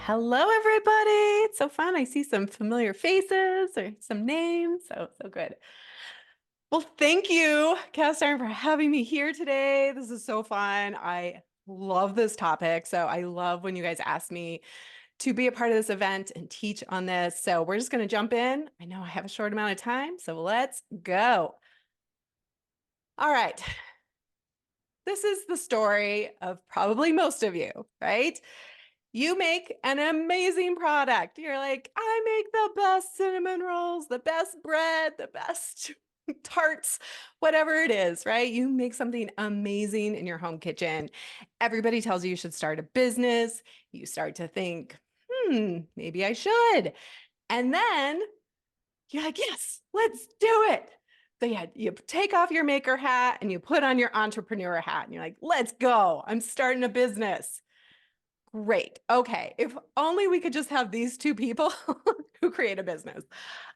Hello, everybody. It's so fun. I see some familiar faces or some names. So good. Well, thank you, Cast Iron, for having me here today. This is so fun. I love this topic. So I love when you guys ask me to be a part of this event and teach on this. So we're just going to jump in. I know I have a short amount of time, so let's go. All right. This is the story of probably most of you, right? You make an amazing product. You're like, I make the best cinnamon rolls, the best bread, the best tarts, whatever it is, right? You make something amazing in your home kitchen. Everybody tells you should start a business. You start to think, maybe I should. And then you're like, yes, let's do it. So yeah, you take off your maker hat and you put on your entrepreneur hat and you're like, let's go. I'm starting a business. Great. Okay. If only we could just have these two people who create a business.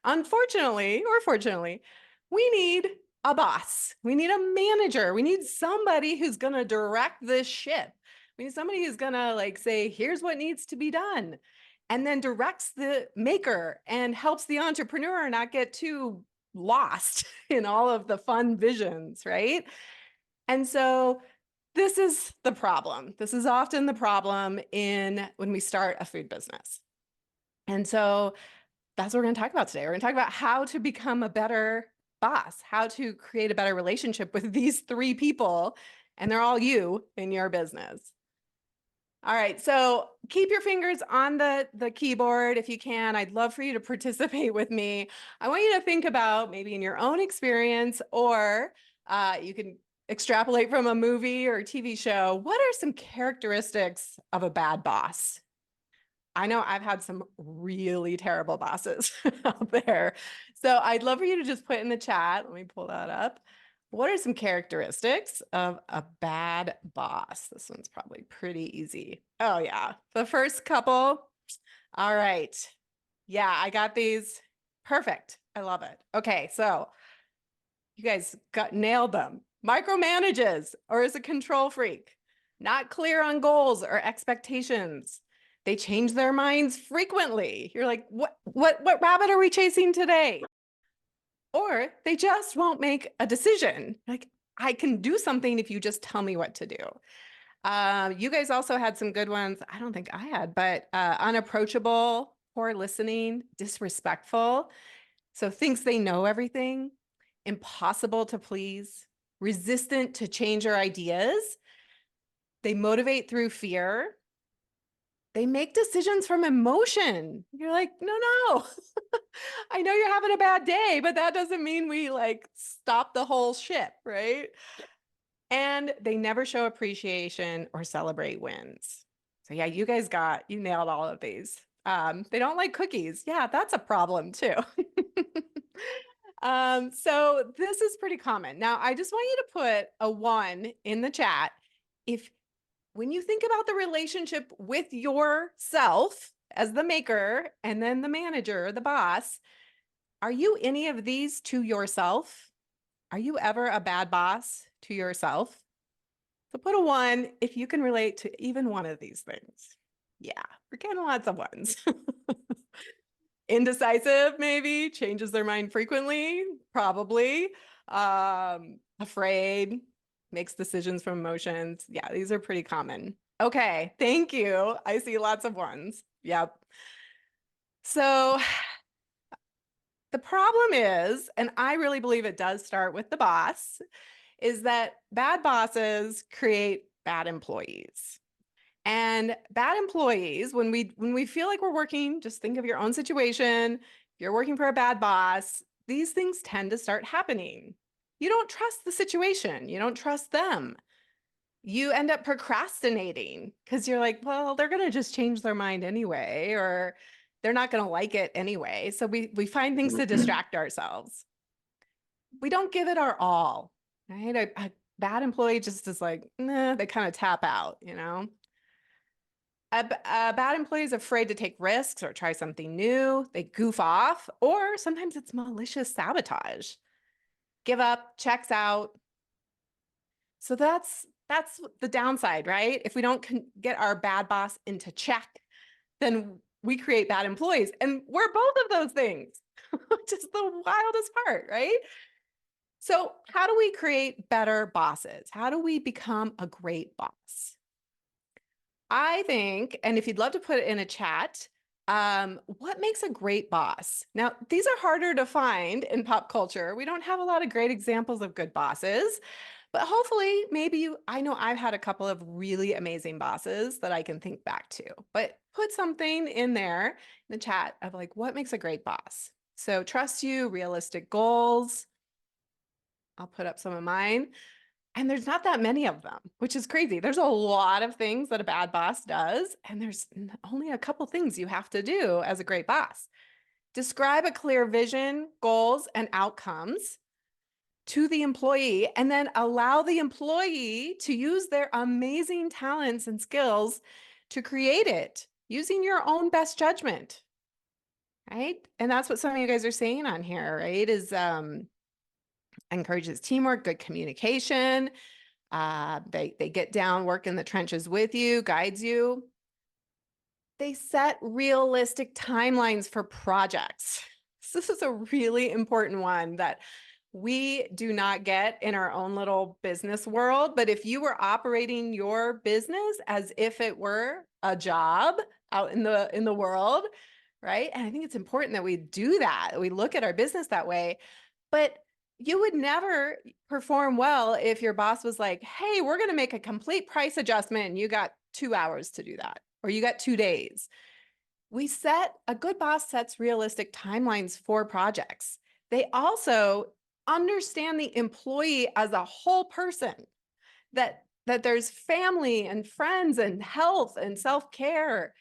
Unfortunately, or fortunately, we need a boss. We need a manager. We need somebody who's going to direct this ship. We need somebody who's going to like say, here's what needs to be done. And then directs the maker and helps the entrepreneur not get too lost in all of the fun visions, right? And so this is the problem. This is often the problem in when we start a food business. And so that's what we're going to talk about today. We're going to talk about how to become a better boss, how to create a better relationship with these three people, and they're all you in your business. All right, so keep your fingers on the keyboard if you can. I'd love for you to participate with me. I want you to think about maybe in your own experience, or you can extrapolate from a movie or TV show. What are some characteristics of a bad boss? I know I've had some really terrible bosses out there. So I'd love for you to just put in the chat. Let me pull that up. What are some characteristics of a bad boss? This one's probably pretty easy. Oh, yeah. The first couple. All right. Yeah, I got these. Perfect. I love it. Okay, so you guys nailed them. Micromanages or is a control freak. Not clear on goals or expectations. They change their minds frequently. You're like, what rabbit are we chasing today? Or they just won't make a decision. Like, I can do something if you just tell me what to do. You guys also had some good ones. I don't think I had, but unapproachable, poor listening, disrespectful. So thinks they know everything, impossible to please, resistant to change your ideas. They motivate through fear. They make decisions from emotion. You're like, no. I know you're having a bad day, but that doesn't mean we like stop the whole ship, right? And they never show appreciation or celebrate wins. So yeah, you nailed all of these. They don't like cookies. Yeah, that's a problem too. So this is pretty common. Now, I just want you to put a 1 in the chat if when you think about the relationship with yourself as the maker and then the manager, the boss, are you any of these to yourself? Are you ever a bad boss to yourself? So put a 1 if you can relate to even one of these things. Yeah, we're getting lots of 1s. Indecisive, maybe, changes their mind frequently, probably. Afraid, makes decisions from emotions. Yeah, these are pretty common. Okay, thank you. I see lots of 1s. Yep. So the problem is, and I really believe it does start with the boss, is that bad bosses create bad employees. And bad employees, when we feel like we're working, just think of your own situation. If you're working for a bad boss, these things tend to start happening. You don't trust the situation. You don't trust them. You end up procrastinating because you're like, well, they're going to just change their mind anyway, or they're not going to like it anyway. So we find things to distract ourselves. We don't give it our all, right? A bad employee just is like, nah, they kind of tap out, you know? A bad employee is afraid to take risks or try something new. They goof off, or sometimes it's malicious sabotage. Give up, checks out. So that's the downside, right? If we don't get our bad boss into check, then we create bad employees. And we're both of those things, which is the wildest part, right? So, how do we create better bosses? How do we become a great boss? I think, and if you'd love to put it in a chat, what makes a great boss? Now, these are harder to find in pop culture. We don't have a lot of great examples of good bosses, but hopefully, maybe I know I've had a couple of really amazing bosses that I can think back to, but put something in there in the chat of like, what makes a great boss? So, trust you, realistic goals. I'll put up some of mine. And there's not that many of them, which is crazy. There's a lot of things that a bad boss does, and there's only a couple things you have to do as a great boss. Describe a clear vision, goals, and outcomes to the employee, and then allow the employee to use their amazing talents and skills to create it using your own best judgment, right? And that's what some of you guys are saying on here, right? Is encourages teamwork, good communication. They get down, work in the trenches with you, guides you. They set realistic timelines for projects. This is a really important one that we do not get in our own little business world. But if you were operating your business as if it were a job out in the world, right? And I think it's important that we do that. We look at our business that way. But you would never perform well if your boss was like, hey, we're going to make a complete price adjustment and you got 2 hours to do that, or you got 2 days. A good boss sets realistic timelines for projects. They also understand the employee as a whole person, that there's family and friends and health and self-care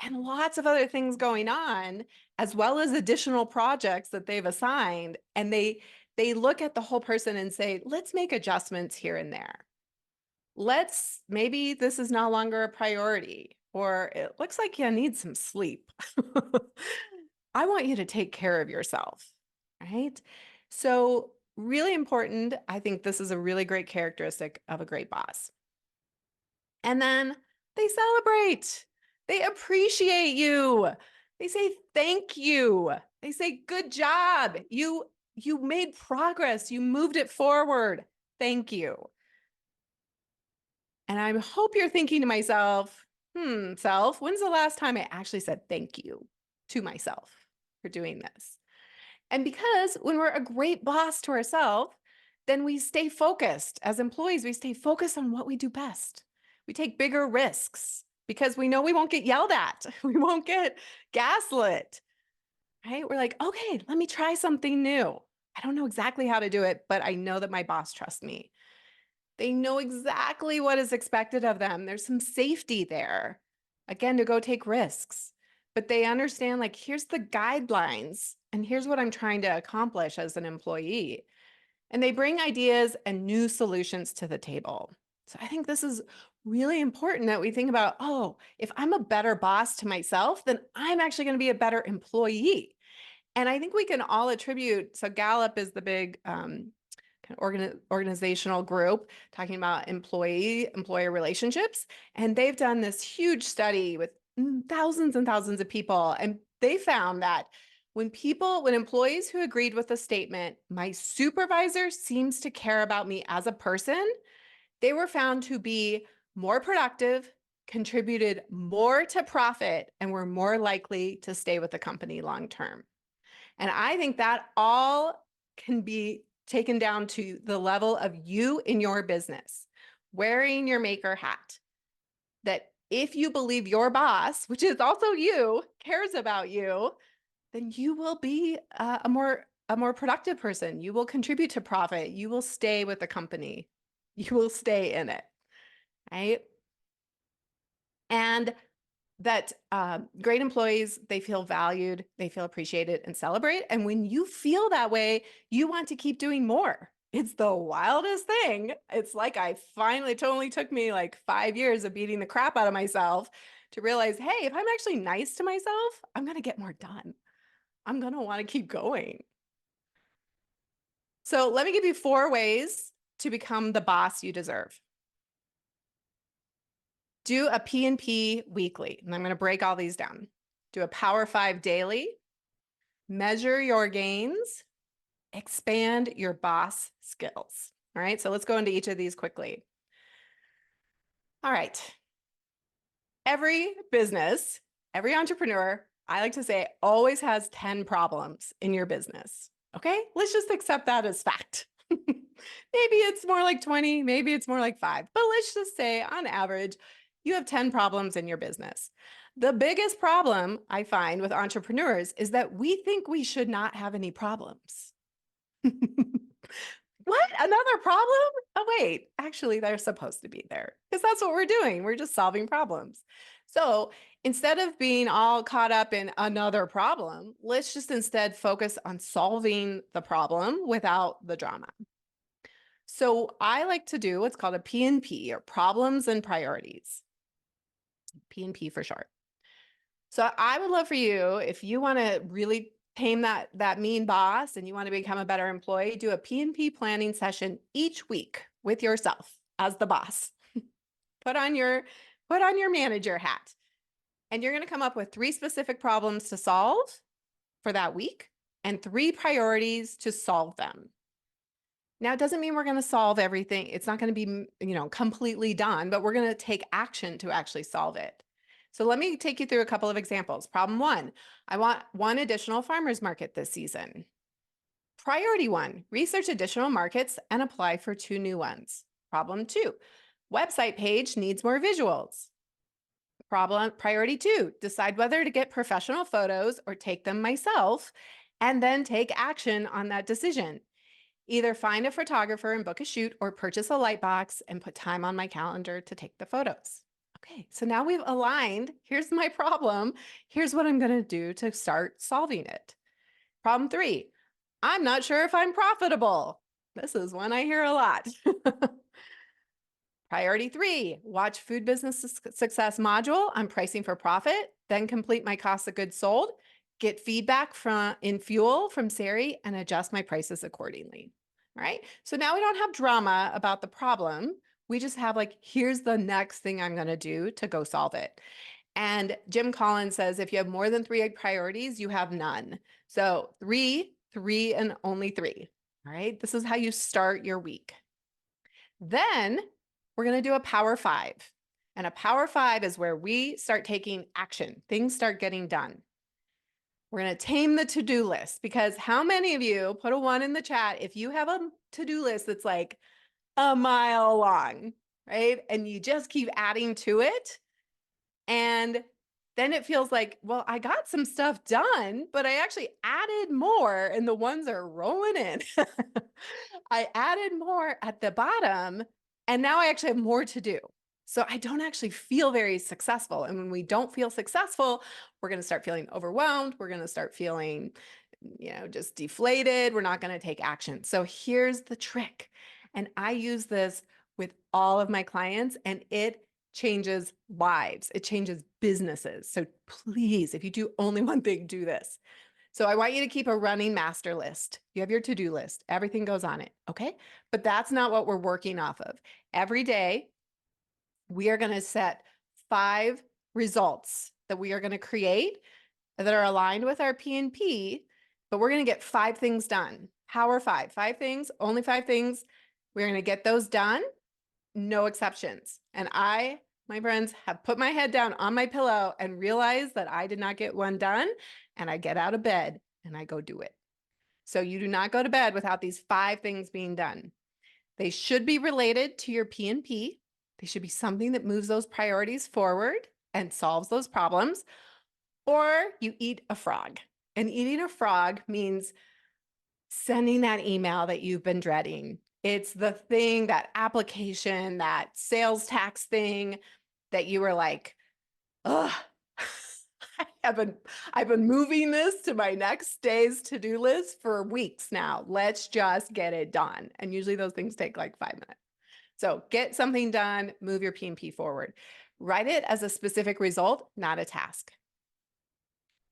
and lots of other things going on, as well as additional projects that they've assigned. And they look at the whole person and say, let's make adjustments here and there. Maybe this is no longer a priority, or it looks like you need some sleep. I want you to take care of yourself, right? So really important. I think this is a really great characteristic of a great boss. And then they celebrate. They appreciate you. They say thank you. They say good job. You made progress. You moved it forward. Thank you. And I hope you're thinking to myself, self, when's the last time I actually said thank you to myself for doing this? And because when we're a great boss to ourselves, then we stay focused. As employees, we stay focused on what we do best. We take bigger risks because we know we won't get yelled at. We won't get gaslit, right? We're like, okay, let me try something new. I don't know exactly how to do it, but I know that my boss trusts me. They know exactly what is expected of them. There's some safety there, again, to go take risks. But they understand, like, here's the guidelines, and here's what I'm trying to accomplish as an employee. And they bring ideas and new solutions to the table. So I think this is really important that we think about, oh, if I'm a better boss to myself, then I'm actually going to be a better employee. And I think we can all attribute, so Gallup is the big organizational group talking about employer relationships. And they've done this huge study with thousands and thousands of people. And they found that when employees who agreed with the statement, my supervisor seems to care about me as a person, they were found to be more productive, contributed more to profit, and were more likely to stay with the company long term. And I think that all can be taken down to the level of you in your business, wearing your maker hat. That if you believe your boss, which is also you, cares about you, then you will be a more productive person. You will contribute to profit. You will stay with the company. You will stay in it, right? And that great employees, they feel valued, they feel appreciated and celebrate. And when you feel that way, you want to keep doing more. It's the wildest thing. It's like it only took me like 5 years of beating the crap out of myself to realize, hey, if I'm actually nice to myself, I'm going to get more done. I'm going to want to keep going. So let me give you 4 ways to become the boss you deserve. Do a P&P weekly. And I'm going to break all these down. Do a Power 5 daily. Measure your gains. Expand your boss skills. All right, so let's go into each of these quickly. All right. Every business, every entrepreneur, I like to say, always has 10 problems in your business. Okay, let's just accept that as fact. Maybe it's more like 20, maybe it's more like 5, but let's just say on average, you have 10 problems in your business. The biggest problem I find with entrepreneurs is that we think we should not have any problems. What? Another problem? Oh, wait, actually, they're supposed to be there because that's what we're doing. We're just solving problems. So instead of being all caught up in another problem, let's just instead focus on solving the problem without the drama. So I like to do what's called a P&P, or problems and priorities. P&P for short. So I would love for you, if you want to really tame that mean boss and you want to become a better employee, do a P&P planning session each week with yourself as the boss. Put on your manager hat. And you're going to come up with 3 specific problems to solve for that week and 3 priorities to solve them. Now, it doesn't mean we're going to solve everything. It's not going to be, completely done, but we're going to take action to actually solve it. So let me take you through a couple of examples. Problem 1, I want 1 additional farmers market this season. Priority 1, research additional markets and apply for 2 new ones. Problem 2, website page needs more visuals. Priority 2, decide whether to get professional photos or take them myself, and then take action on that decision. Either find a photographer and book a shoot, or purchase a light box and put time on my calendar to take the photos. Okay, so now we've aligned. Here's my problem. Here's what I'm going to do to start solving it. Problem 3, I'm not sure if I'm profitable. This is one I hear a lot. Priority 3, watch Food Business Success module on pricing for profit, then complete my cost of goods sold, get feedback in fuel from Sari, and adjust my prices accordingly. All right, so now we don't have drama about the problem. We just have here's the next thing I'm going to do to go solve it. And Jim Collins says, if you have more than 3 priorities, you have none. So 3, and only 3. All right, this is how you start your week. Then we're going to do a Power 5. And a Power 5 is where we start taking action. Things start getting done. We're going to tame the to-do list, because how many of you, put a 1 in the chat, if you have a to-do list that's like a mile long, right? And you just keep adding to it. And then it feels like, well, I got some stuff done, but I actually added more and the ones are rolling in. I added more at the bottom and now I actually have more to do. So I don't actually feel very successful. And when we don't feel successful, we're going to start feeling overwhelmed. We're going to start feeling, just deflated. We're not going to take action. So here's the trick. And I use this with all of my clients, and it changes lives. It changes businesses. So please, if you do only one thing, do this. So I want you to keep a running master list. You have your to-do list. Everything goes on it. Okay. But that's not what we're working off of. Every day, we are going to set 5 results that we are going to create that are aligned with our P&P, but we're going to get 5 things done. Power 5, 5 things, only 5 things. We're going to get those done. No exceptions. And I, my friends, have put my head down on my pillow and realized that I did not get one done. And I get out of bed and I go do it. So you do not go to bed without these 5 things being done. They should be related to your P&P. They should be something that moves those priorities forward and solves those problems. Or you eat a frog. And eating a frog means sending that email that you've been dreading. It's the thing, that application, that sales tax thing that you were like, ugh, I've been moving this to my next day's to-do list for weeks now. Let's just get it done. And usually those things take like 5 minutes. So get something done, move your P&P forward. Write it as a specific result, not a task.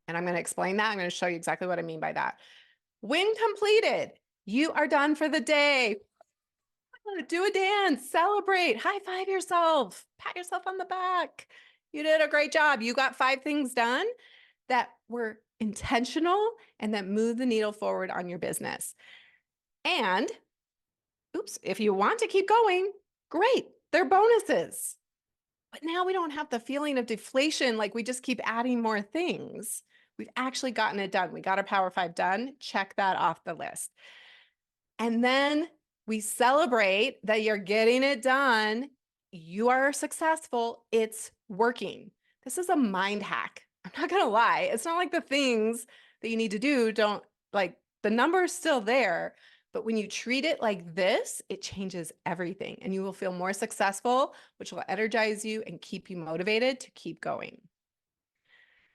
And I'm going to explain that. I'm going to show you exactly what I mean by that. When completed, you are done for the day. Do a dance, celebrate, high five yourself, pat yourself on the back. You did a great job. You got 5 things done that were intentional and that move the needle forward on your business. And oops, if you want to keep going, great, they're bonuses. But now we don't have the feeling of deflation, like we just keep adding more things. We've actually gotten it done. We got our Power 5 done. Check that off the list. And then we celebrate that you're getting it done. You are successful. It's working. This is a mind hack. I'm not going to lie. It's not like the things that you need to do don't like the number is still there. But when you treat it like this, it changes everything and you will feel more successful, which will energize you and keep you motivated to keep going.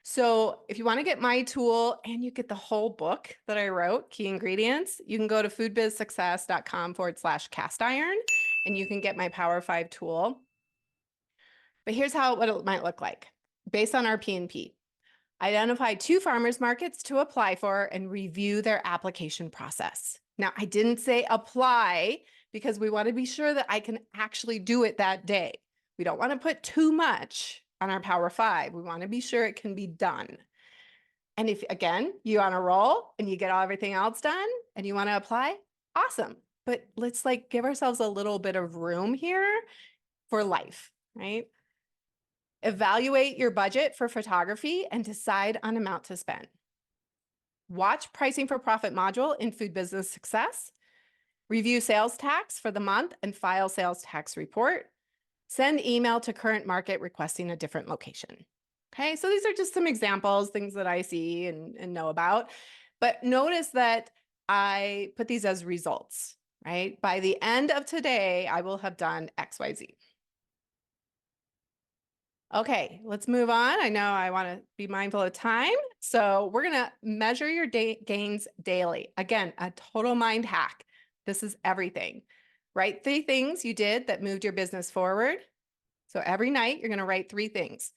So if you want to get my tool and you get the whole book that I wrote, Key Ingredients, you can go to foodbizsuccess.com/cast iron and you can get my Power 5 tool. But here's what it might look like based on our P&P. Identify 2 farmers markets to apply for and review their application process. Now, I didn't say apply because we want to be sure that I can actually do it that day. We don't want to put too much on our Power 5. We want to be sure it can be done. And if, again, you're on a roll and you get everything else done and you want to apply, awesome. But let's give ourselves a little bit of room here for life, right? Evaluate your budget for photography and decide on amount to spend. Watch Pricing for Profit module in Food Business Success. Review sales tax for the month and file sales tax report. Send email to current market requesting a different location. Okay, so these are just some examples, things that I see and know about. But notice that I put these as results, right? By the end of today, I will have done XYZ. Okay, let's move on. I know I want to be mindful of time. So we're going to measure your gains daily. Again, a total mind hack. This is everything. Write 3 things you did that moved your business forward. So every night you're going to write 3 things.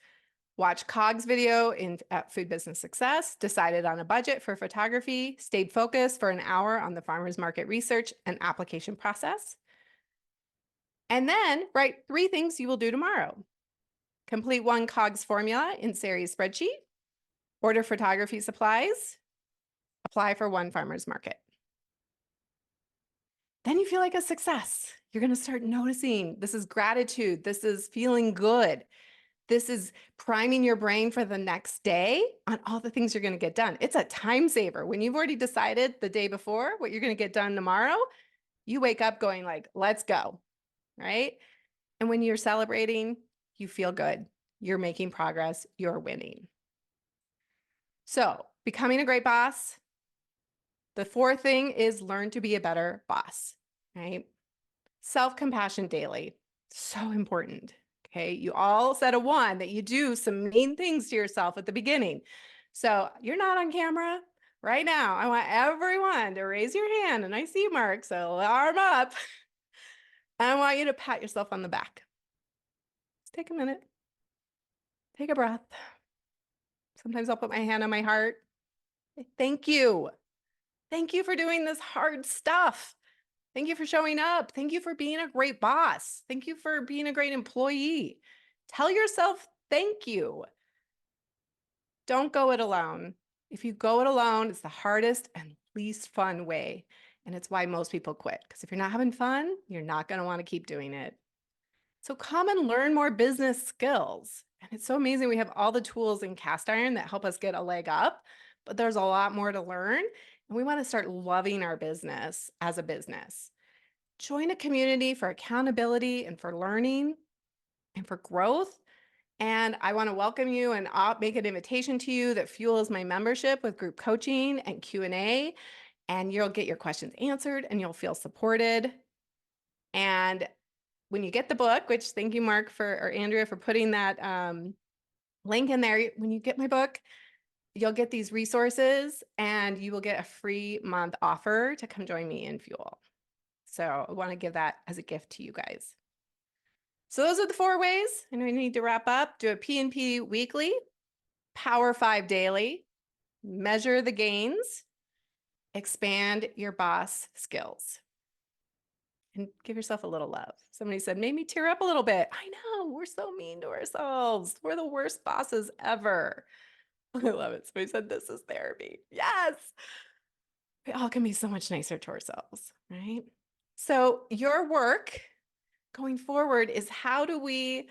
Watch COGS video at Food Business Success, decided on a budget for photography, stayed focused for an hour on the farmer's market research and application process. And then write 3 things you will do tomorrow. Complete 1 COGS formula in Sari's spreadsheet, order photography supplies, apply for 1 farmer's market. Then you feel like a success. You're going to start noticing this is gratitude. This is feeling good. This is priming your brain for the next day on all the things you're going to get done. It's a time saver. When you've already decided the day before what you're going to get done tomorrow, you wake up going let's go, right? And when you're celebrating, you feel good. You're making progress. You're winning. So becoming a great boss. The 4th thing is learn to be a better boss, right? Self-compassion daily. So important. Okay. You all said a 1 that you do some mean things to yourself at the beginning. So you're not on camera right now. I want everyone to raise your hand and I see Mark. So arm up. And I want you to pat yourself on the back. Just take a minute. Take a breath. Sometimes I'll put my hand on my heart. Thank you. Thank you for doing this hard stuff. Thank you for showing up. Thank you for being a great boss. Thank you for being a great employee. Tell yourself thank you. Don't go it alone. If you go it alone, it's the hardest and least fun way. And it's why most people quit. Because if you're not having fun, you're not going to want to keep doing it. So come and learn more business skills. And it's so amazing. We have all the tools in cast iron that help us get a leg up, but there's a lot more to learn. And we want to start loving our business as a business. Join a community for accountability and for learning and for growth. And I want to welcome you and I'll make an invitation to you that fuels my membership with group coaching and Q&A. And you'll get your questions answered and you'll feel supported. And when you get the book, which thank you, Mark, or Andrea, for putting that link in there. When you get my book, you'll get these resources and you will get a free month offer to come join me in Fuel. So I want to give that as a gift to you guys. So those are the 4 ways. I know we need to wrap up. Do a P&P weekly, Power 5 daily, measure the gains, expand your boss skills. and give yourself a little love. Somebody said, made me tear up a little bit. I know, we're so mean to ourselves. We're the worst bosses ever. I love it. Somebody said, this is therapy. Yes. We all can be so much nicer to ourselves, right? So your work going forward is how do we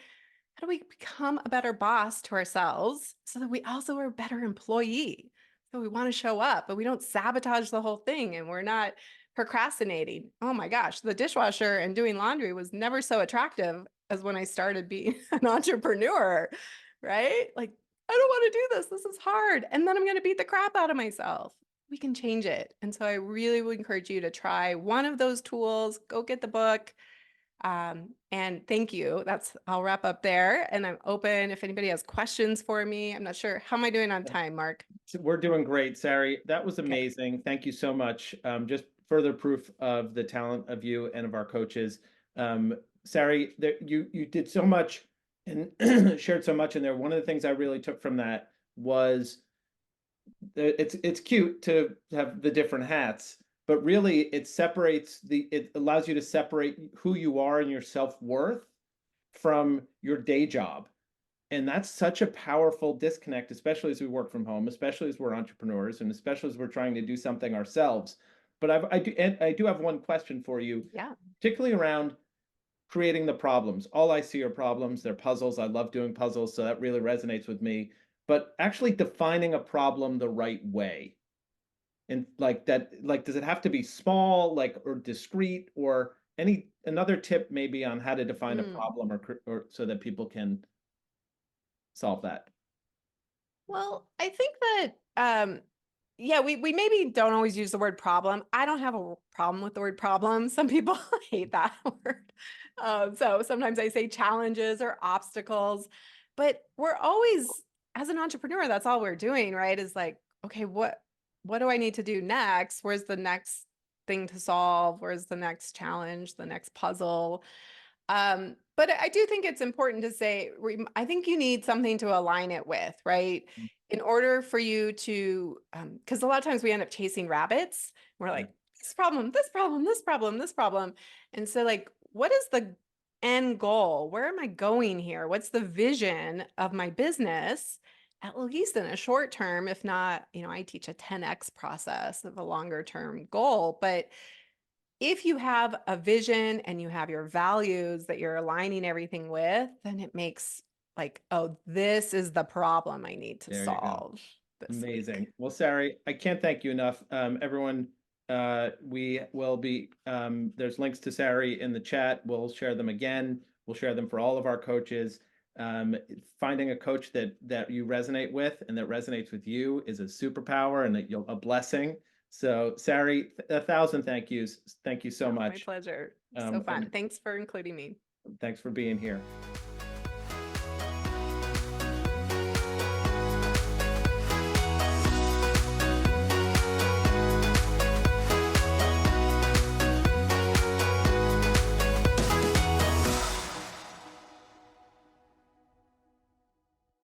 become a better boss to ourselves so that we also are a better employee? So we want to show up, but we don't sabotage the whole thing and we're not procrastinating. Oh my gosh, the dishwasher and doing laundry was never so attractive as when I started being an entrepreneur, right? Like, I don't want to do this. This is hard. And then I'm going to beat the crap out of myself. We can change it. And so I really would encourage you to try one of those tools. Go get the book. And thank you. I'll wrap up there and I'm open if anybody has questions for me. I'm not sure. How am I doing on time, Mark? We're doing great, Sari. That was Okay. amazing. Thank you so much. Just further proof of the talent of you and of our coaches. Sari, you did so much and shared so much in there. One of the things I really took from that was it's cute to have the different hats, but really it allows you to separate who you are and your self-worth from your day job. And that's such a powerful disconnect, especially as we work from home, especially as we're entrepreneurs, and especially as we're trying to do something ourselves. But I do have one question for you, Yeah. particularly around creating the problems. All I see are problems. They're puzzles. I love doing puzzles, so that really resonates with me. But actually defining a problem the right way. And like that, like, does it have to be small, like, or discrete, or any another tip maybe on how to define a Mm. problem or so that people can solve that? Well, I think that yeah, we maybe don't always use the word problem. I don't have a problem with the word problem. Some people hate that word. So sometimes I say challenges or obstacles, but we're always, as an entrepreneur, that's all we're doing, right? Is like, okay, what do I need to do next? Where's the next thing to solve? Where's the next challenge, the next puzzle? But I do think it's important to say, I think you need something to align it with, right? In order for you to, because a lot of times we end up chasing rabbits. We're Yeah. like, this problem, this problem, this problem, this problem. And so, like, what is the end goal? Where am I going here? What's the vision of my business? At least in a short term, if not, I teach a 10x process of a longer term goal, but if you have a vision and you have your values that you're aligning everything with, then it makes like, oh, this is the problem I need to There you go. solve this week. Amazing. Well, Sari, I can't thank you enough. Everyone, we will be, there's links to Sari in the chat. We'll share them again. We'll share them for all of our coaches. Finding a coach that you resonate with and that resonates with you is a superpower and a blessing. So, Sari, 1,000 thank yous. Thank you so Oh, my much. pleasure. So And fun. Thanks for including me. thanks for being here.